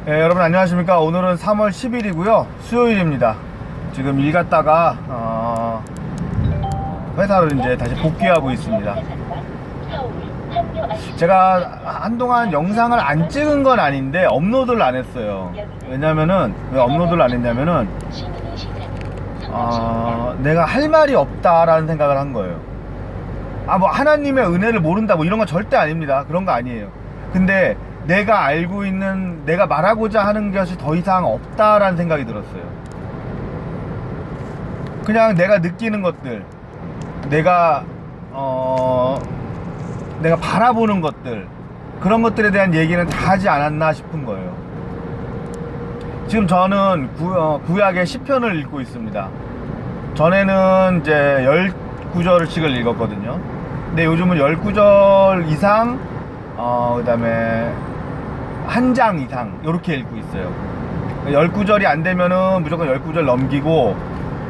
네, 여러분 안녕하십니까. 오늘은 3월 10일이고요 수요일입니다. 지금 일 갔다가 회사로 이제 다시 복귀하고 있습니다. 제가 한동안 영상을 안 찍은 건 아닌데 업로드를 안 했어요. 왜냐면은 왜 업로드를 안 했냐면은 내가 할 말이 없다라는 생각을 한 거예요. 뭐 하나님의 은혜를 모른다 뭐 이런 건 절대 아닙니다. 그런 거 아니에요. 근데 내가 알고 있는, 내가 말하고자 하는 것이 더 이상 없다라는 생각이 들었어요. 그냥 내가 느끼는 것들, 내가 바라보는 것들, 그런 것들에 대한 얘기는 다 하지 않았나 싶은 거예요. 지금 저는 구약의 시편을 읽고 있습니다. 전에는 이제 19절씩을 읽었거든요. 근데 요즘은 19절 이상, 그 다음에 한 장 이상 이렇게 읽고 있어요. 19절이 안 되면은 무조건 19절 넘기고,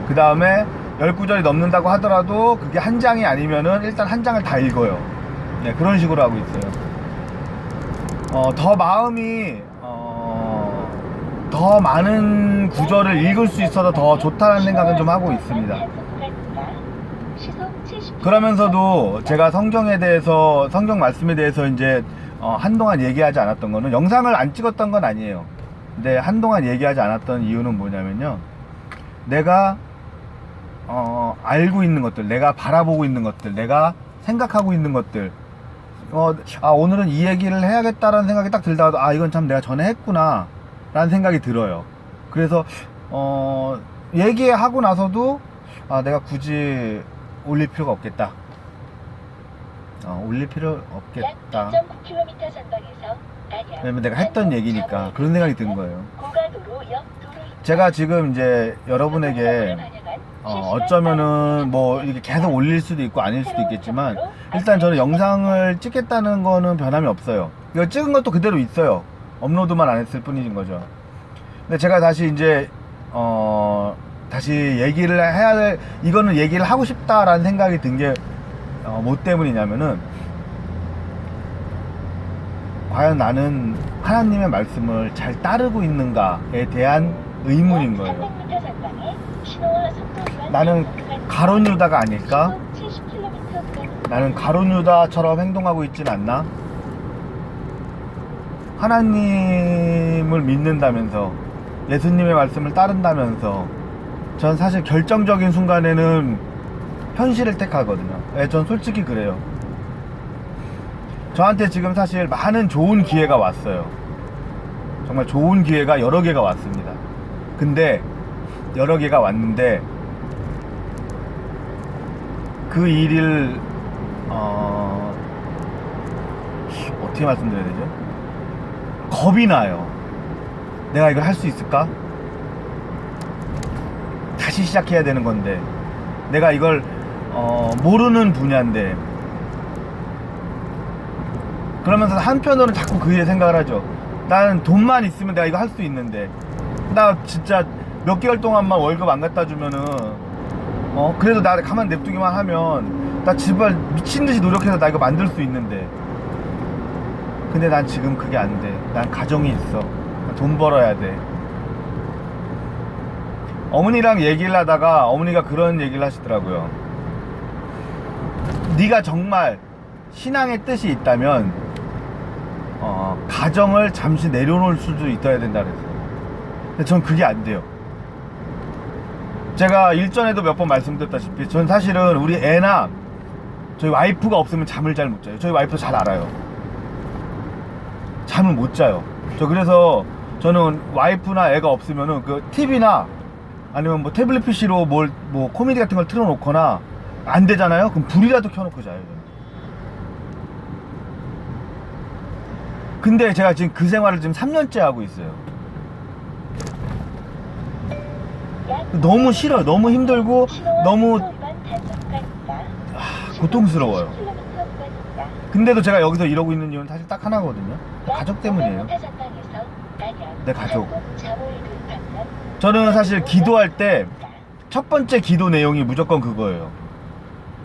그 다음에 19절이 넘는다고 하더라도 그게 한 장이 아니면은 일단 한 장을 다 읽어요. 네, 그런 식으로 하고 있어요. 더 마음이 더 많은 구절을 읽을 수 있어서 더 좋다는 생각은 좀 하고 있습니다. 그러면서도 제가 성경에 대해서, 성경 말씀에 대해서 이제 한동안 얘기하지 않았던 거는, 영상을 안 찍었던 건 아니에요. 근데 한동안 얘기하지 않았던 이유는 뭐냐면요, 내가 알고 있는 것들, 내가 바라보고 있는 것들, 내가 생각하고 있는 것들, 오늘은 이 얘기를 해야겠다라는 생각이 딱 들다가도 이건 참 내가 전에 했구나 라는 생각이 들어요. 그래서 얘기하고 나서도 내가 굳이 올릴 필요가 없겠다, 올릴 필요 없겠다, 왜냐면 내가 했던 얘기니까, 그런 생각이 든 거예요. 제가 지금 이제 여러분에게 어쩌면은 뭐 이렇게 계속 올릴 수도 있고 아닐 수도 있겠지만, 일단 저는 영상을 찍겠다는 거는 변함이 없어요. 이거 찍은 것도 그대로 있어요. 업로드만 안 했을 뿐인 거죠. 근데 제가 다시 이제 다시 얘기를 해야 될, 이거는 얘기를 하고 싶다라는 생각이 든 게 뭐 때문이냐면은, 과연 나는 하나님의 말씀을 잘 따르고 있는가에 대한 의문인 거예요. 나는 가룟 유다가 아닐까? 나는 가룟 유다처럼 행동하고 있진 않나? 하나님을 믿는다면서, 예수님의 말씀을 따른다면서, 전 사실 결정적인 순간에는 현실을 택하거든요. 전 솔직히 그래요. 저한테 지금 사실 많은 좋은 기회가 왔어요. 정말 좋은 기회가 여러 개가 왔습니다. 근데 여러 개가 왔는데 그 일을 어떻게 말씀드려야 되죠? 겁이 나요. 내가 이걸 할 수 있을까? 다시 시작해야 되는 건데, 내가 이걸 모르는 분야인데. 그러면서 한편으로는 자꾸 그 일에 생각을 하죠. 나는 돈만 있으면 내가 이거 할 수 있는데, 나 진짜 몇 개월 동안만 월급 안 갖다 주면은 그래도 나 가만 냅두기만 하면 나 제발 미친듯이 노력해서 나 이거 만들 수 있는데. 근데 난 지금 그게 안 돼. 난 가정이 있어. 돈 벌어야 돼. 어머니랑 얘기를 하다가 어머니가 그런 얘기를 하시더라고요. 네가 정말 신앙의 뜻이 있다면 가정을 잠시 내려놓을 수도 있어야 된다 그랬어요. 근데 전 그게 안 돼요. 제가 일전에도 몇 번 말씀드렸다시피, 전 사실은 우리 애나 저희 와이프가 없으면 잠을 잘 못 자요. 저희 와이프 잘 알아요. 잠을 못 자요. 그래서 저는 와이프나 애가 없으면은 그 TV나 아니면 뭐 태블릿 PC로 뭐 코미디 같은 걸 틀어놓거나, 안 되잖아요? 그럼 불이라도 켜놓고 자요. 근데 제가 지금 그 생활을 지금 3년째 하고 있어요. 너무 싫어요. 너무 힘들고 너무 고통스러워요. 근데도 제가 여기서 이러고 있는 이유는 사실 딱 하나거든요. 가족 때문이에요. 내 가족. 저는 사실 기도할 때 첫 번째 기도 내용이 무조건 그거예요.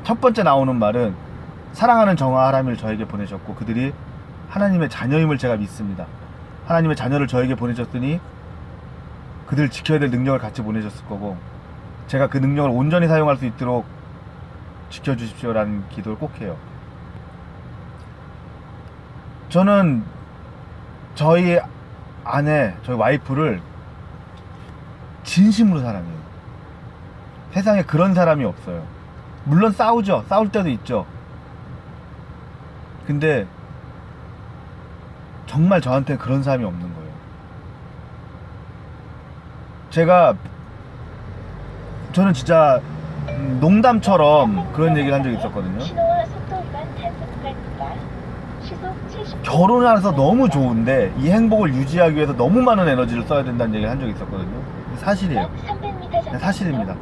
첫 번째 나오는 말은, 사랑하는 정화 하나님을 저에게 보내셨고 그들이 하나님의 자녀임을 제가 믿습니다. 하나님의 자녀를 저에게 보내셨으니 그들 지켜야 될 능력을 같이 보내셨을 거고, 제가 그 능력을 온전히 사용할 수 있도록 지켜주십시오라는 기도를 꼭 해요. 저는 저희 아내, 저희 와이프를 진심으로 사랑해요. 세상에 그런 사람이 없어요. 물론 싸우죠. 싸울 때도 있죠. 근데 정말 저한테 그런 사람이 없는 거예요. 저는 진짜 농담처럼 그런 얘기를 한 적이 있었거든요. 결혼을 해서 너무 좋은데 이 행복을 유지하기 위해서 너무 많은 에너지를 써야 된다는 얘기를 한 적이 있었거든요. 사실이에요. 사실입니다.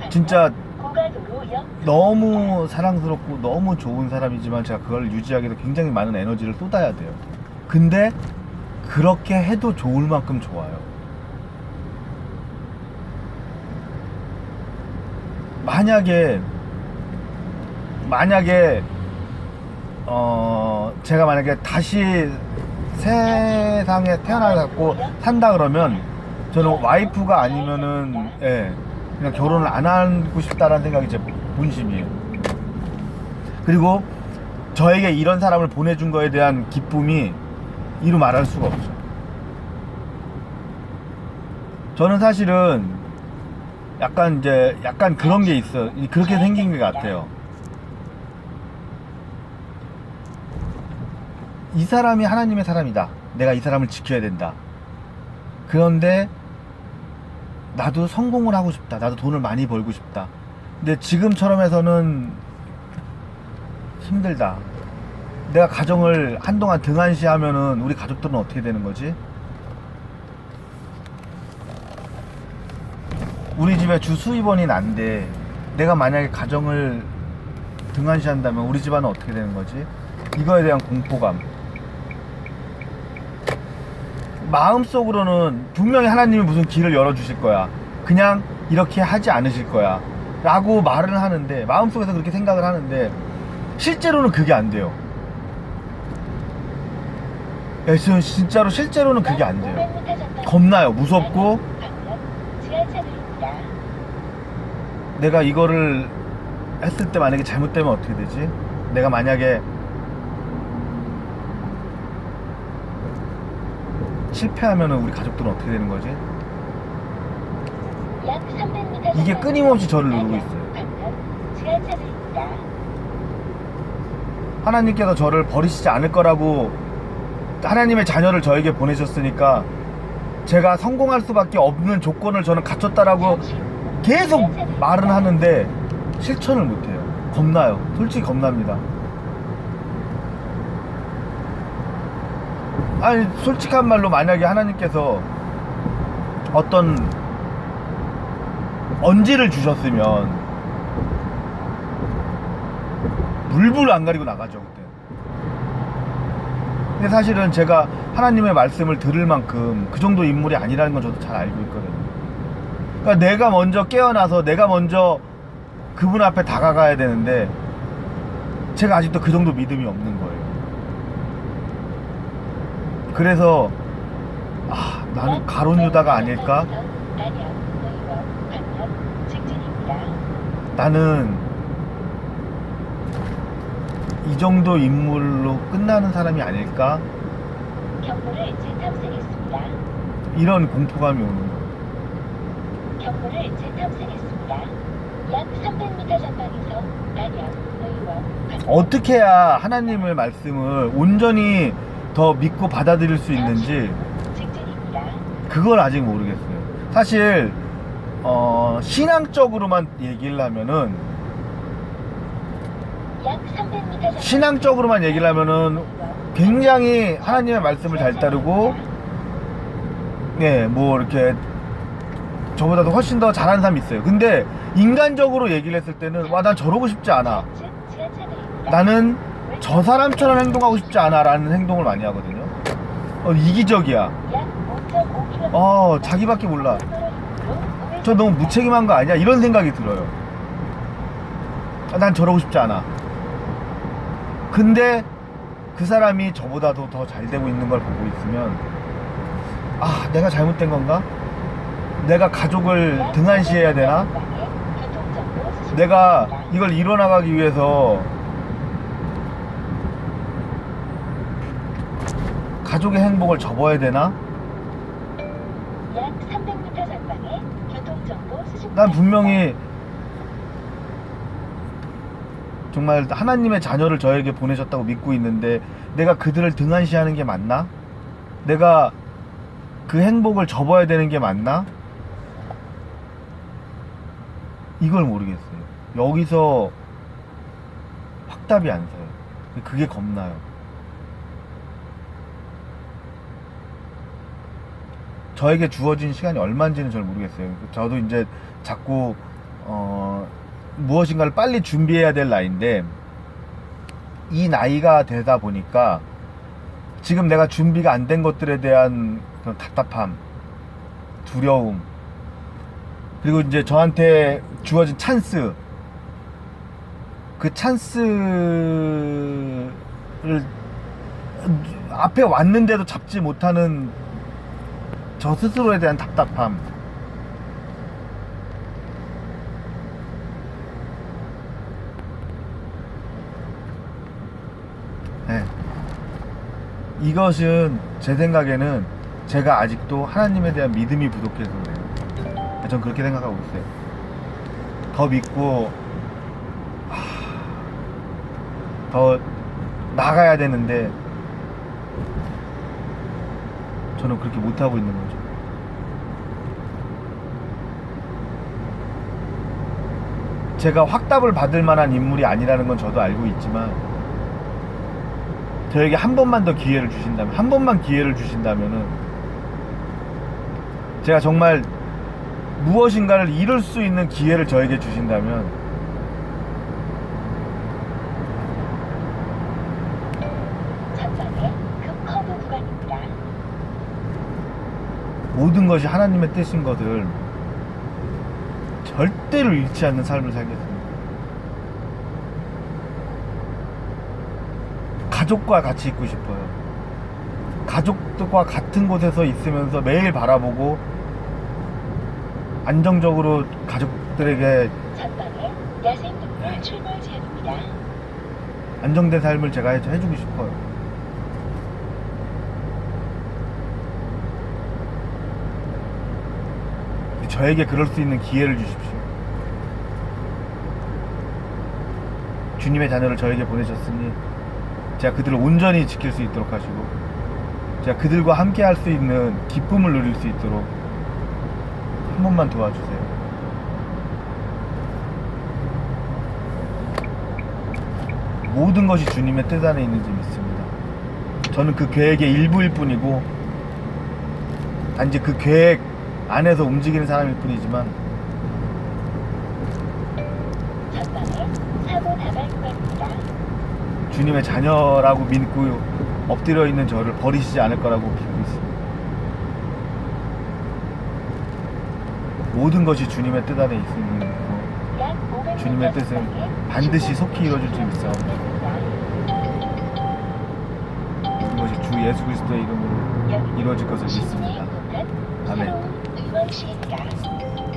진짜 너무 사랑스럽고 너무 좋은 사람이지만 제가 그걸 유지하기 위해서 굉장히 많은 에너지를 쏟아야 돼요. 근데 그렇게 해도 좋을 만큼 좋아요. 만약에 제가 만약에 다시 세상에 태어나갖고 산다 그러면 저는 와이프가 아니면은 그냥 결혼을 안 하고 싶다라는 생각이 제 본심이에요. 그리고 저에게 이런 사람을 보내준 거에 대한 기쁨이 이루 말할 수가 없죠. 저는 사실은 약간 그런 게 있어요. 그렇게 생긴 것 같아요. 이 사람이 하나님의 사람이다. 내가 이 사람을 지켜야 된다. 그런데 나도 성공을 하고 싶다. 나도 돈을 많이 벌고 싶다. 근데 지금처럼 해서는 힘들다. 내가 가정을 한동안 등한시하면은 우리 가족들은 어떻게 되는 거지? 우리 집에 주 수입원이 난데 내가 만약에 가정을 등한시한다면 우리 집안은 어떻게 되는 거지? 이거에 대한 공포감. 마음속으로는 분명히 하나님이 무슨 길을 열어주실 거야. 그냥 이렇게 하지 않으실 거야 라고 말을 하는데, 마음속에서 그렇게 생각을 하는데 실제로는 그게 안 돼요. 진짜로 실제로는 그게 안 돼요. 겁나요. 무섭고, 내가 이거를 했을 때 만약에 잘못되면 어떻게 되지? 내가 만약에 실패하면 우리 가족들은 어떻게 되는 거지? 이게 끊임없이 저를 누르고 있어요. 하나님께서 저를 버리시지 않을 거라고 하나님의 자녀를 저에게 보내셨으니까 제가 성공할 수밖에 없는 조건을 저는 갖췄다라고 계속 말은 하는데 실천을 못해요. 겁나요. 솔직히 겁납니다. 아니, 솔직한 말로 만약에 하나님께서 어떤 언지를 주셨으면 물불 안 가리고 나가죠, 그때. 근데 사실은 제가 하나님의 말씀을 들을 만큼 그 정도 인물이 아니라는 건 저도 잘 알고 있거든요. 그러니까 내가 먼저 깨어나서 내가 먼저 그분 앞에 다가가야 되는데 제가 아직도 그 정도 믿음이 없는 거예요. 그래서 나는 가룟 유다가 아닐까? 나는 이 정도 인물로 끝나는 사람이 아닐까? 경로를 재탐색했습니다. 이런 공포감이 오는 거예요. 경로를 재탐색했습니다. 약 300m 전방에서 단양, 의원, 어떻게 해야 하나님의 말씀을 온전히 더 믿고 받아들일 수 있는지 직진입니다. 그걸 아직 모르겠어요. 사실 신앙적으로만 얘기를 하면은 약 300m 신앙적으로만 얘기를 하면은 굉장히 하나님의 말씀을 잘 따르고 뭐 이렇게 저보다도 훨씬 더 잘하는 사람이 있어요. 근데 인간적으로 얘기를 했을 때는 난 저러고 싶지 않아. 나는 저 사람처럼 행동하고 싶지 않아 라는 행동을 많이 하거든요. 이기적이야. 자기밖에 몰라. 저 너무 무책임한 거 아니야? 이런 생각이 들어요. 난 저러고 싶지 않아. 근데 그 사람이 저보다도 더 잘 되고 있는 걸 보고 있으면 아, 내가 잘못된 건가? 내가 가족을 등한시해야 되나? 내가 이걸 이뤄나가기 위해서 가족의 행복을 접어야 되나? 약 300m 전방에 교통정보 수집. 난 분명히 정말 하나님의 자녀를 저에게 보내셨다고 믿고 있는데 내가 그들을 등한시하는 게 맞나? 내가 그 행복을 접어야 되는 게 맞나? 이걸 모르겠어요. 여기서 확답이 안 서요. 그게 겁나요. 저에게 주어진 시간이 얼마인지는 잘 모르겠어요. 저도 이제 자꾸 무엇인가를 빨리 준비해야 될 나이인데 이 나이가 되다 보니까 지금 내가 준비가 안 된 것들에 대한 그런 답답함, 두려움, 그리고 이제 저한테 주어진 찬스, 그 찬스를 앞에 왔는데도 잡지 못하는 저 스스로에 대한 답답함, 네. 이것은 제 생각에는 제가 아직도 하나님에 대한 믿음이 부족해서 그래요. 전 그렇게 생각하고 있어요. 더 믿고 더 나가야 되는데 저는 그렇게 못하고 있는 거죠. 제가 확답을 받을 만한 인물이 아니라는 건 저도 알고 있지만 저에게 한 번만 더 기회를 주신다면, 한 번만 기회를 주신다면은 제가 정말 무엇인가를 이룰 수 있는 기회를 저에게 주신다면 전방에 급 커브 구간입니다. 모든 것이 하나님의 뜻인 것을 절대로 잃지 않는 삶을 살겠습니다. 가족과 같이 있고 싶어요. 가족들과 같은 곳에서 있으면서 매일 바라보고 안정적으로 가족들에게 전방에 야생동물 출몰 지역입니다. 안정된 삶을 제가 해주고 싶어요. 저에게 그럴 수 있는 기회를 주십시오. 주님의 자녀를 저에게 보내셨으니 제가 그들을 온전히 지킬 수 있도록 하시고 제가 그들과 함께 할 수 있는 기쁨을 누릴 수 있도록 한 번만 도와주세요. 모든 것이 주님의 뜻 안에 있는지 믿습니다. 저는 그 계획의 일부일 뿐이고 단지 그 계획 안에서 움직이는 사람일 뿐이지만 전방에 사고 다발 구간입니다. 주님의 자녀라고 믿고 엎드려 있는 저를 버리시지 않을 거라고 믿고 있습니다. 모든 것이 주님의 뜻 안에 있으니 약 500m 주님의 뜻은 전방에 반드시 속히 이루어질 줄 믿사옵니다. 모든 것이 주 예수 그리스도의 이름으로 이루어질 것을 믿습니다. 아멘. 새로운 의원시입니다.